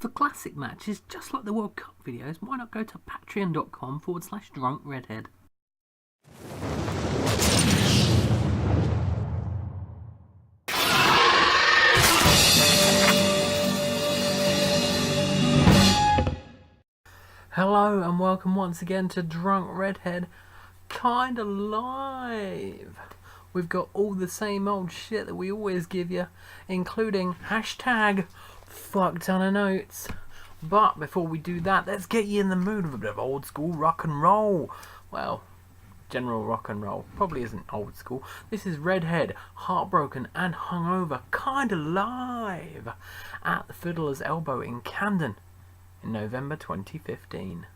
For classic matches, just like the World Cup videos, why not go to patreon.com/drunkredhead. Hello and welcome once again to Drunk Redhead Kinda Live. We've got all the same old shit that we always give you, including hashtag fuck ton of notes. But before we do that, let's get you in the mood of a bit of old school rock and roll. Well, general rock and roll probably isn't old school. This is Redhead, Heartbroken and Hungover, Kinda Live at the Fiddler's Elbow in Camden in November 2015.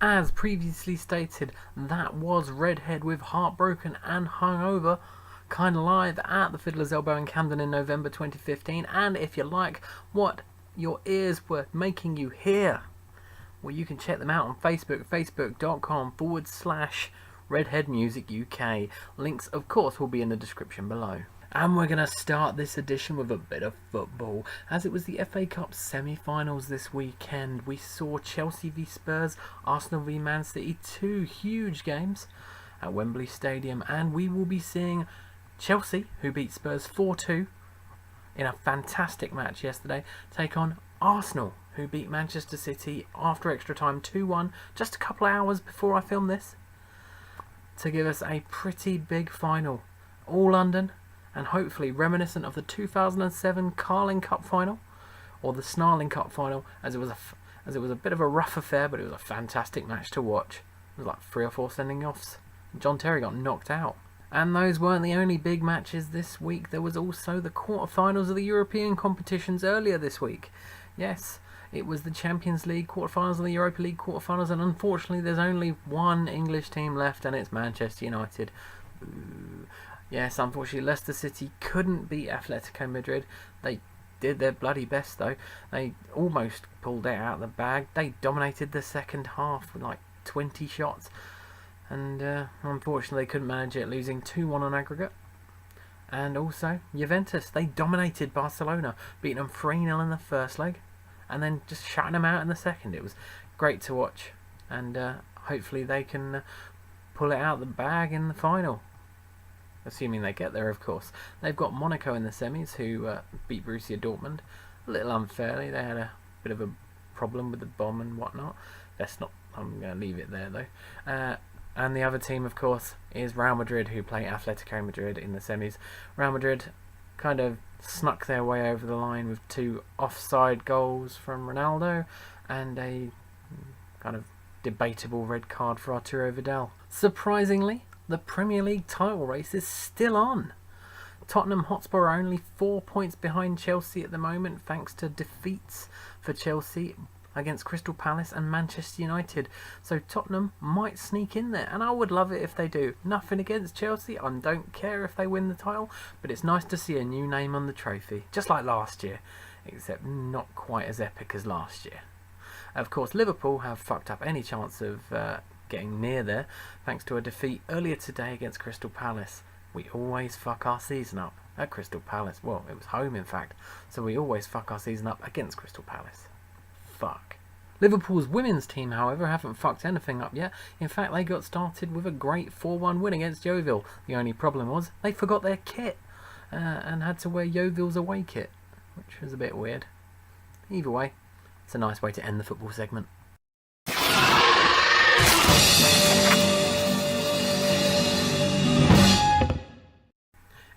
As previously stated, that was Redhead with Heartbroken and Hungover, Kinda Live at the Fiddler's Elbow in Camden in November 2015. And if you like what your ears were making you hear, well, you can check them out on Facebook, facebook.com/Redhead Music UK. Links, of course, will be in the description below. And we're going to start this edition with a bit of football, as it was the FA Cup semi-finals this weekend. We saw Chelsea v Spurs, Arsenal v Man City, two huge games at Wembley Stadium, and we will be seeing Chelsea, who beat Spurs 4-2 in a fantastic match yesterday, take on Arsenal, who beat Manchester City after extra time 2-1 just a couple of hours before I filmed this, to give us a pretty big final. All London, and hopefully reminiscent of the 2007 Carling Cup final, or the Snarling Cup final, as it was a bit of a rough affair, but it was a fantastic match to watch. It was like 3 or 4 sending offs. John Terry got knocked out. And those weren't the only big matches this week. There was also the quarterfinals of the European competitions earlier this week. Yes, it was the Champions League quarterfinals and the Europa League quarterfinals, and unfortunately there's only one English team left, and it's Manchester United. Ooh. Yes, unfortunately Leicester City couldn't beat Atletico Madrid. They did their bloody best though. They almost pulled it out of the bag. They dominated the second half with like 20 shots, and unfortunately they couldn't manage it, losing 2-1 on aggregate. And also Juventus, they dominated Barcelona, beating them 3-0 in the first leg, and then just shutting them out in the second. It was great to watch, and hopefully they can pull it out of the bag in the final. Assuming they get there, of course. They've got Monaco in the semis, who beat Borussia Dortmund a little unfairly. They had a bit of a problem with the bomb and whatnot. I'm going to leave it there, though. And the other team, of course, is Real Madrid, who play Atletico Madrid in the semis. Real Madrid kind of snuck their way over the line with 2 offside goals from Ronaldo and a kind of debatable red card for Arturo Vidal. Surprisingly, the Premier League title race is still on. Tottenham Hotspur are only 4 points behind Chelsea at the moment, thanks to defeats for Chelsea against Crystal Palace and Manchester United. So Tottenham might sneak in there, and I would love it if they do. Nothing against Chelsea, I don't care if they win the title, but it's nice to see a new name on the trophy, just like last year, except not quite as epic as last year. Of course, Liverpool have fucked up any chance of getting near there, thanks to a defeat earlier today against Crystal Palace. We always fuck our season up at Crystal Palace. Well, it was home in fact, so we always fuck our season up against Crystal Palace. Fuck. Liverpool's women's team, however, haven't fucked anything up yet. In fact, they got started with a great 4-1 win against Yeovil. The only problem was they forgot their kit and had to wear Yeovil's away kit, which was a bit weird. Either way, it's a nice way to end the football segment.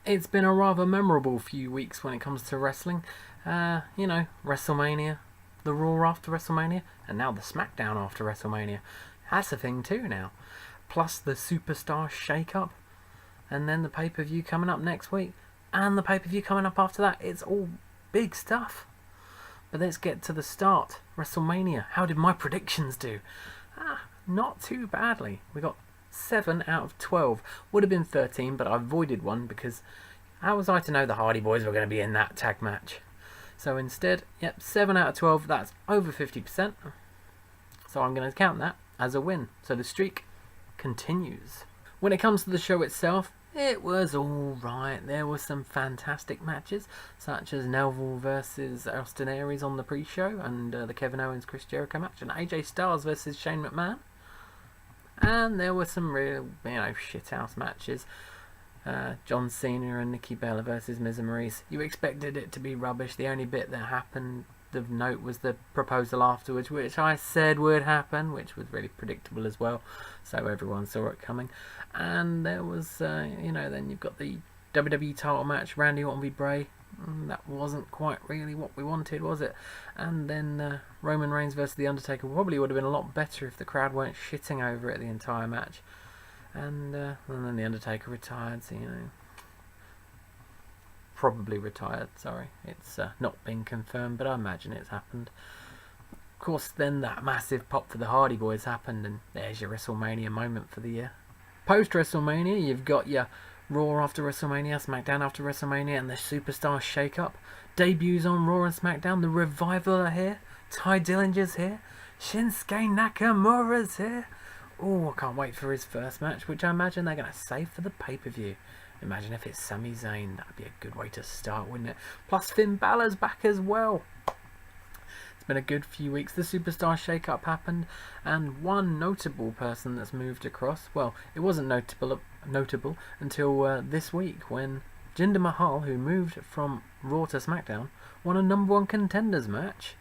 It's been a rather memorable few weeks when it comes to wrestling. WrestleMania, the Raw after WrestleMania, and now the SmackDown after WrestleMania. That's a thing too now. Plus the Superstar shake-up, and then the pay-per-view coming up next week, and the pay-per-view coming up after that. It's all big stuff. But let's get to the start. WrestleMania. How did my predictions do? Not too badly. We got 7 out of 12. Would have been 13, but I avoided one because how was I to know the Hardy Boys were going to be in that tag match? So instead, 7 out of 12, that's over 50%. So I'm going to count that as a win. So the streak continues. When it comes to the show itself, it was alright. There were some fantastic matches, such as Neville versus Austin Aries on the pre-show, and the Kevin Owens-Chris Jericho match, and AJ Styles versus Shane McMahon. And there were some real, shithouse matches. John Cena and Nikki Bella versus Miz and Maurice. You expected it to be rubbish. The only bit that happened of note was the proposal afterwards, which I said would happen, which was really predictable as well. So everyone saw it coming. And there was, then you've got the WWE title match, Randy Orton v Bray. That wasn't quite really what we wanted, was it? And then Roman Reigns versus The Undertaker probably would have been a lot better if the crowd weren't shitting over it the entire match. And then The Undertaker retired, so, probably retired, sorry. It's not been confirmed, but I imagine it's happened. Of course, then that massive pop for the Hardy Boys happened, and there's your WrestleMania moment for the year. Post-WrestleMania, you've got your Raw after WrestleMania, SmackDown after WrestleMania, and the Superstar shake-up. Debuts on Raw and SmackDown. The Revival are here. Ty Dillinger's here. Shinsuke Nakamura's here. Oh, I can't wait for his first match, which I imagine they're going to save for the pay-per-view. Imagine if it's Sami Zayn. That'd be a good way to start, wouldn't it? Plus Finn Balor's back as well. It's been a good few weeks. The Superstar shake-up happened, and one notable person that's moved across, well, it wasn't notable until this week when Jinder Mahal, who moved from Raw to SmackDown, won a number 1 contenders match.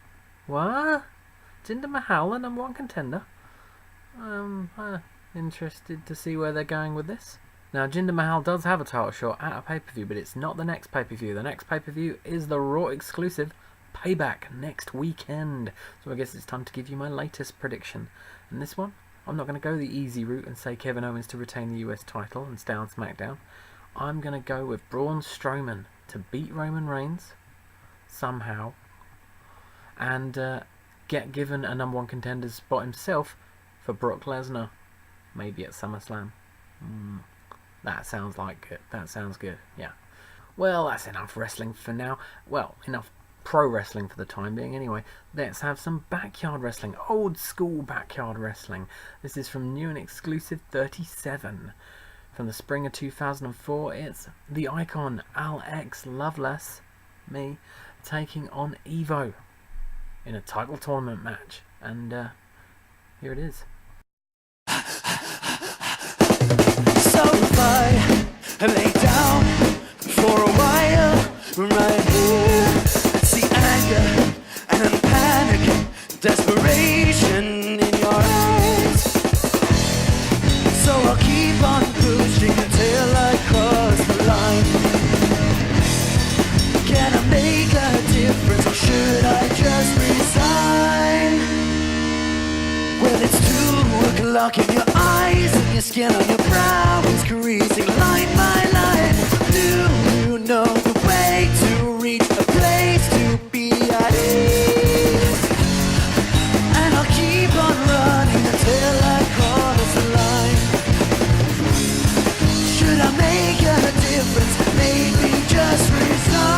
What? Jinder Mahal, the number 1 contender? Interested to see where they're going with this. Now, Jinder Mahal does have a title shot at a pay-per-view, but it's not the next pay-per-view. The next pay-per-view is the Raw exclusive Payback next weekend. So I guess it's time to give you my latest prediction. And this one, I'm not going to go the easy route and say Kevin Owens to retain the US title and stay on SmackDown. I'm going to go with Braun Strowman to beat Roman Reigns somehow and get given a number 1 contender spot himself for Brock Lesnar, maybe at SummerSlam. That sounds like it. That sounds good, yeah. Well, that's enough wrestling for now. Well, enough pro wrestling for the time being anyway. Let's have some backyard wrestling, old school backyard wrestling. This is from new and exclusive 37. From the spring of 2004, it's the icon Alex Loveless, me, taking on Evo in a title tournament match. And here it is. So if I lay down for a while right here, I see anger and panic, desperation in your eyes. So I'll keep on pushing until I cross the line. Can I make a difference, or should I just resign? Well, it's 2 o'clock in your eyes, and your skin on your brow is creasing line by line. Do you know the way to reach a place to be at ease? And I'll keep on running until I cross the line. Should I make a difference? Maybe just resign.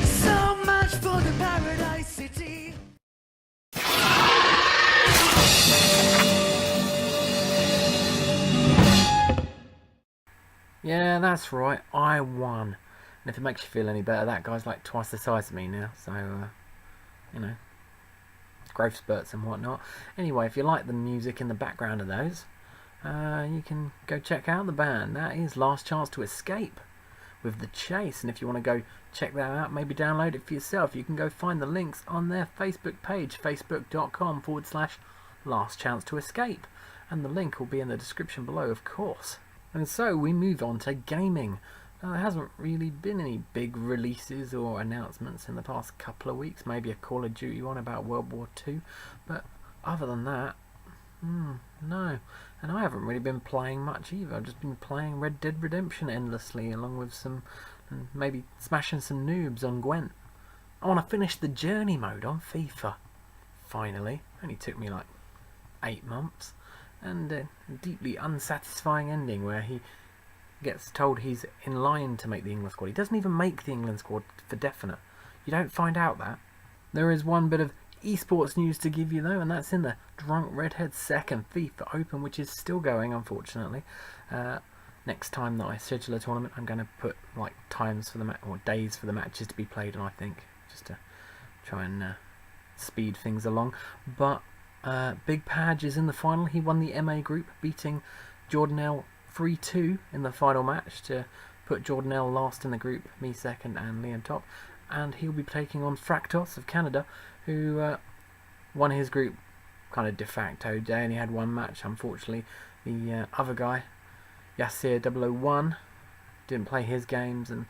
So much for the Paradise City. Yeah, that's right, I won. And if it makes you feel any better, that guy's like twice the size of me now, so, you know, growth spurts and whatnot. Anyway, if you like the music in the background of those, you can go check out the band. That is Last Chance to Escape with The Chase, and if you want to go check that out, maybe download it for yourself, you can go find the links on their Facebook page, facebook.com/Last Chance to Escape, and the link will be in the description below, of course. And so we move on to gaming. Now, there hasn't really been any big releases or announcements in the past couple of weeks. Maybe a Call of Duty one about World War II. But other than that, no. And I haven't really been playing much either. I've just been playing Red Dead Redemption endlessly, along with some, maybe smashing some noobs on Gwent. I want to finish the journey mode on FIFA. Finally. Only took me like 8 months. And a deeply unsatisfying ending where he gets told he's in line to make the England squad. He doesn't even make the England squad for definite. You don't find out that. There is one bit of esports news to give you though, and that's in the Drunk Redhead second FIFA Open, which is still going, unfortunately. Next time that I schedule a tournament, I'm going to put like times for the or days for the matches to be played on, I think, just to try and speed things along. But Big Padge is in the final. He won the MA group, beating Jordanelle 3-2 in the final match to put Jordanelle last in the group, me second and Liam top. And he'll be taking on Fractos of Canada, who won his group kind of de facto. They only had one match, unfortunately. The other guy, Yassir 001, didn't play his games, and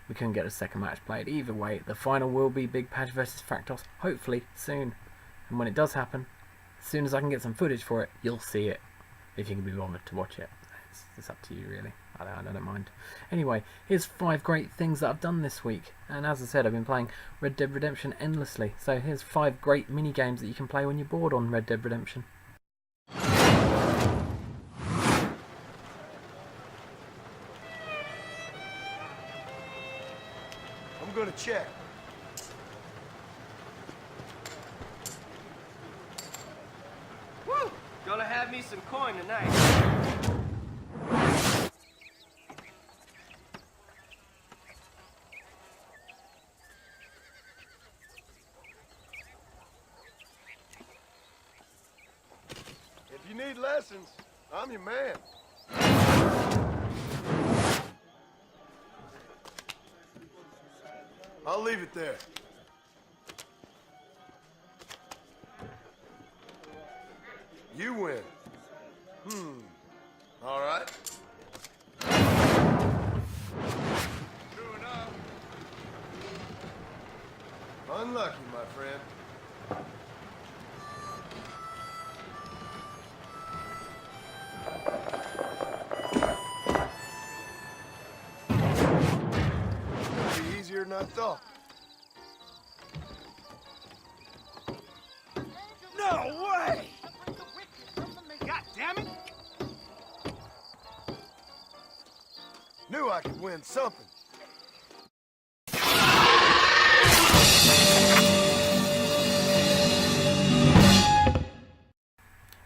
we couldn't get a second match played. Either way, the final will be Big Padge versus Fractos, hopefully soon. And when it does happen, as soon as I can get some footage for it, you'll see it, if you can be bothered to watch it. It's up to you, really. I don't mind. Anyway, here's 5 great things that I've done this week. And as I said, I've been playing Red Dead Redemption endlessly. So here's 5 great mini games that you can play when you're bored on Red Dead Redemption. I'm gonna check. Woo! Gonna have me some coin tonight. If you need lessons, I'm your man. I'll leave it there. You win. All right. True enough. Unlucky, my friend. It'll be easier than I thought. No way! God damn it! Knew I could win something.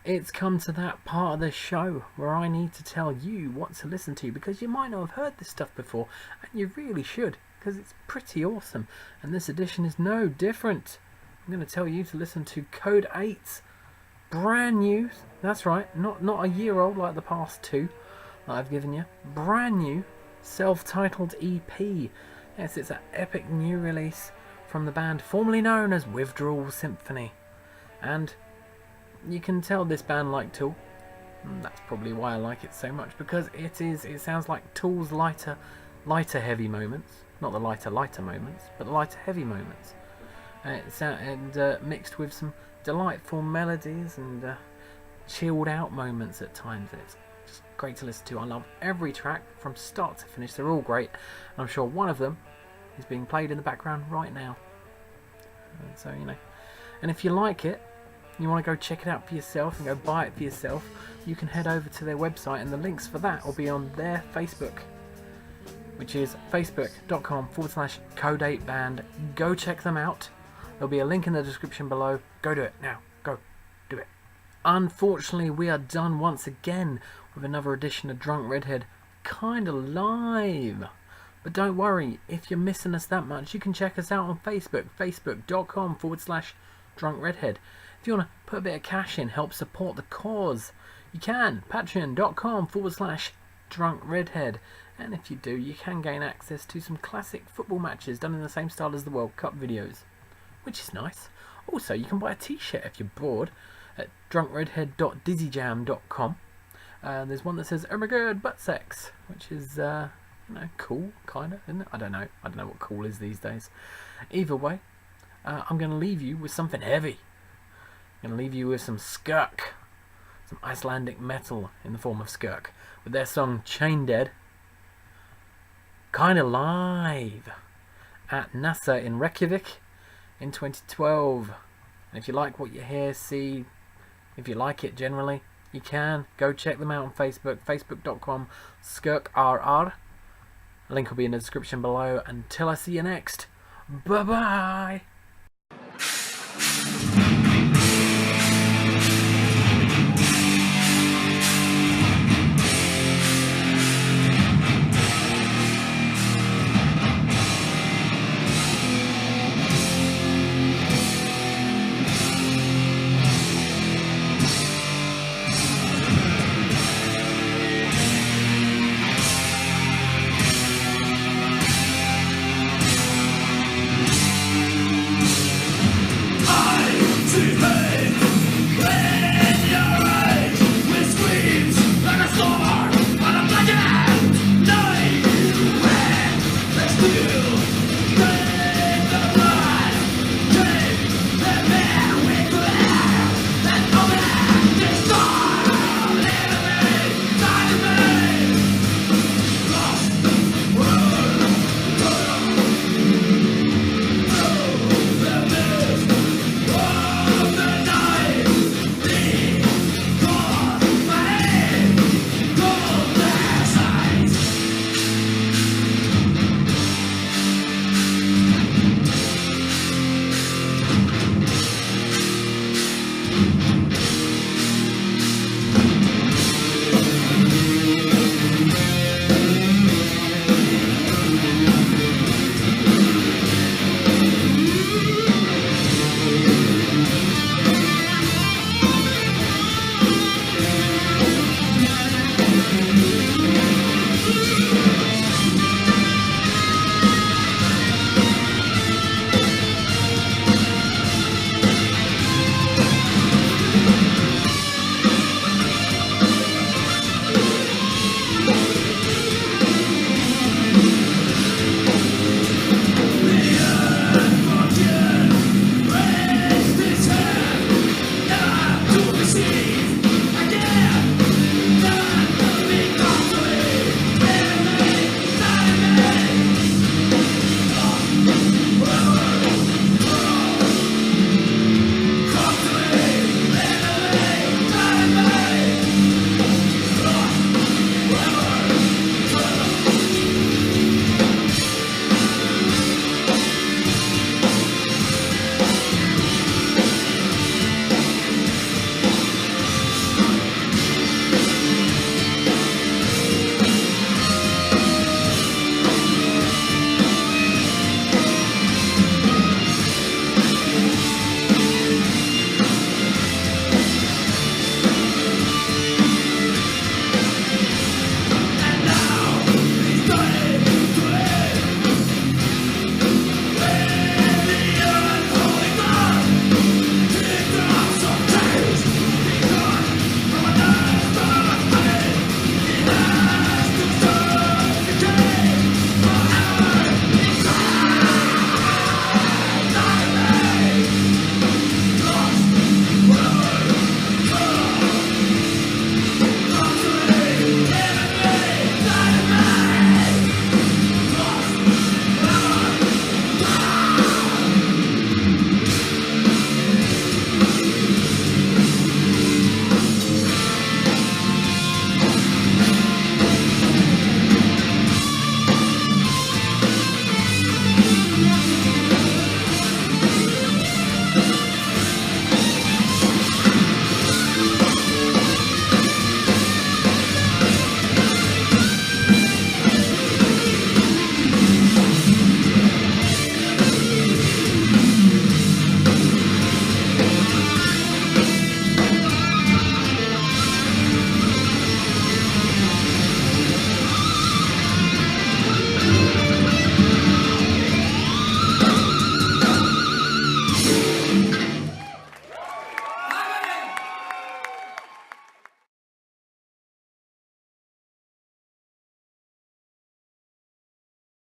It's come to that part of the show where I need to tell you what to listen to, because you might not have heard this stuff before, and you really should, because it's pretty awesome, and this edition is no different. I'm going to tell you to listen to Code 8's brand new, that's right, not a year old like the past two that I've given you, brand new self-titled EP. Yes, it's an epic new release from the band formerly known as Withdrawal Symphony, and you can tell this band like Tool. That's probably why I like it so much, because it sounds like Tool's lighter heavy moments, not the lighter moments, but the lighter heavy moments, and mixed with some delightful melodies and chilled out moments at times. It's just great to listen to. I love every track from start to finish. They're all great, and I'm sure one of them is being played in the background right now. And so, you know, and if you like it, you want to go check it out for yourself and go buy it for yourself, you can head over to their website, and the links for that will be on their Facebook, which is facebook.com/Code8Band. Go check them out. There'll be a link in the description below. Go do it now. Go do it. Unfortunately, we are done once again with another edition of Drunk Redhead Kinda live. But don't worry, if you're missing us that much, you can check us out on Facebook, facebook.com/Drunk Redhead. If you want to put a bit of cash in, help support the cause, you can. Patreon.com/Drunk Redhead. And if you do, you can gain access to some classic football matches done in the same style as the World Cup videos, which is nice. Also, you can buy a t-shirt if you're bored at drunkredhead.dizzyjam.com. There's one that says, "Oh my god, butt sex," which is, cool, kind of, isn't it? I don't know what cool is these days. Either way, I'm going to leave you with something heavy. I'm going to leave you with some Skirk, some Icelandic metal in the form of Skirk, with their song Chain Dead, Kinda live at NASA in Reykjavik in 2012. And if you like what you hear, see, if you like it generally, you can go check them out on Facebook, facebook.com/SkirkRR. A link will be in the description below. Until I see you next, bye bye.